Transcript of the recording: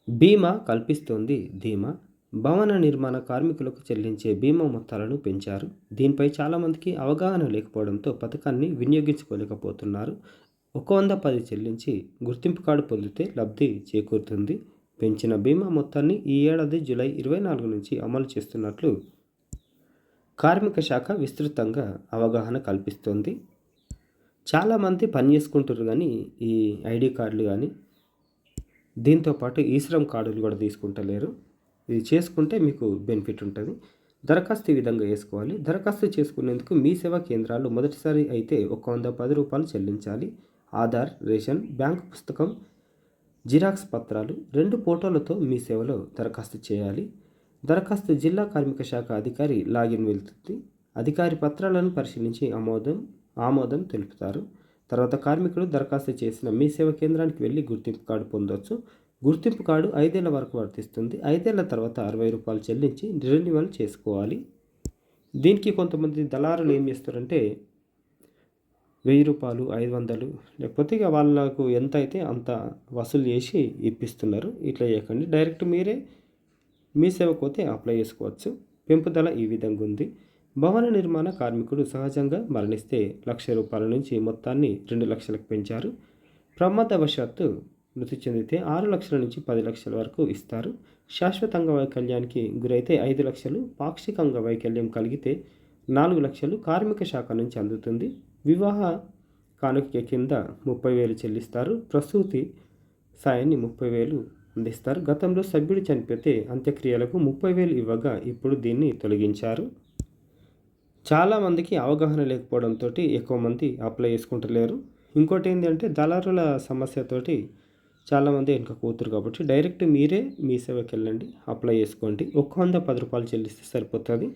బీమా కల్పిస్తోంది ధీమా. భవన నిర్మాణ కార్మికులకు చెల్లించే బీమా మొత్తాలను పెంచారు. దీనిపై చాలామందికి అవగాహన లేకపోవడంతో పథకాన్ని వినియోగించుకోలేకపోతున్నారు. 110 చెల్లించి గుర్తింపు కార్డు పొందితే లబ్ధి చేకూరుతుంది. పెంచిన బీమా మొత్తాన్ని ఈ ఏడాది జూలై 24 నుంచి అమలు చేస్తున్నట్లు కార్మిక శాఖ విస్తృతంగా అవగాహన కల్పిస్తోంది. చాలామంది పని చేసుకుంటారు కానీ ఈ ఐడి కార్డులు కానీ దీంతోపాటు ఈశ్రమ్ కార్డులు కూడా తీసుకుంటలేరు. ఇది చేసుకుంటే మీకు బెనిఫిట్ ఉంటుంది. దరఖాస్తు ఈ విధంగా వేసుకోవాలి. దరఖాస్తు చేసుకునేందుకు మీ సేవా కేంద్రాలు మొదటిసారి అయితే ₹110 చెల్లించాలి. ఆధార్, రేషన్, బ్యాంకు పుస్తకం, జిరాక్స్ పత్రాలు, 2 ఫోటోలతో మీ సేవలో దరఖాస్తు చేయాలి. దరఖాస్తు జిల్లా కార్మిక శాఖ అధికారి లాగిన్ వెళ్తుంది. అధికారి పత్రాలను పరిశీలించి ఆమోదం తెలుపుతారు. తర్వాత కార్మికుడు దరఖాస్తు చేసిన మీ సేవా కేంద్రానికి వెళ్ళి గుర్తింపు కార్డు పొందవచ్చు. గుర్తింపు కార్డు 5 ఏళ్ల వరకు వర్తిస్తుంది. 5 ఏళ్ల తర్వాత ₹60 చెల్లించి రెన్యువల్ చేసుకోవాలి. దీనికి కొంతమంది దళారులు ఏం చేస్తారంటే ₹1000, 500 లేకపోతే ఇక వాళ్ళకు ఎంత అయితే అంత వసూలు చేసి ఇప్పిస్తున్నారు. ఇట్లా చేయకండి. డైరెక్ట్ మీరే మీ సేవకు పోతే అప్లై చేసుకోవచ్చు. పెంపుదల ఈ విధంగా ఉంది. భవన నిర్మాణ కార్మికుడు సహజంగా మరణిస్తే ₹1,00,000 నుంచి మొత్తాన్ని 2 లక్షలకు పెంచారు. ప్రమాదవశాత్తు మృతి చెందితే 6 లక్షల నుంచి 10 లక్షల వరకు ఇస్తారు. శాశ్వత అంగవైకల్యానికి గురైతే 5 లక్షలు, పాక్షిక అంగవైకల్యం కలిగితే 4 లక్షలు కార్మిక శాఖ నుంచి అందుతుంది. వివాహ కానుక కింద 30,000 చెల్లిస్తారు. ప్రసూతి సాయాన్ని 30,000 అందిస్తారు. గతంలో సభ్యుడు చనిపోతే అంత్యక్రియలకు 30,000 ఇవ్వగా ఇప్పుడు దీన్ని తొలగించారు. చాలామందికి అవగాహన లేకపోవడంతో ఎక్కువ మంది అప్లై చేసుకుంటలేరు. ఇంకోటి ఏంటంటే దళారుల సమస్యతోటి చాలామంది వెనుక కూతురు కాబట్టి డైరెక్ట్ మీరే మీ సేవకి వెళ్ళండి, అప్లై చేసుకోండి. ₹110 చెల్లిస్తే సరిపోతుంది.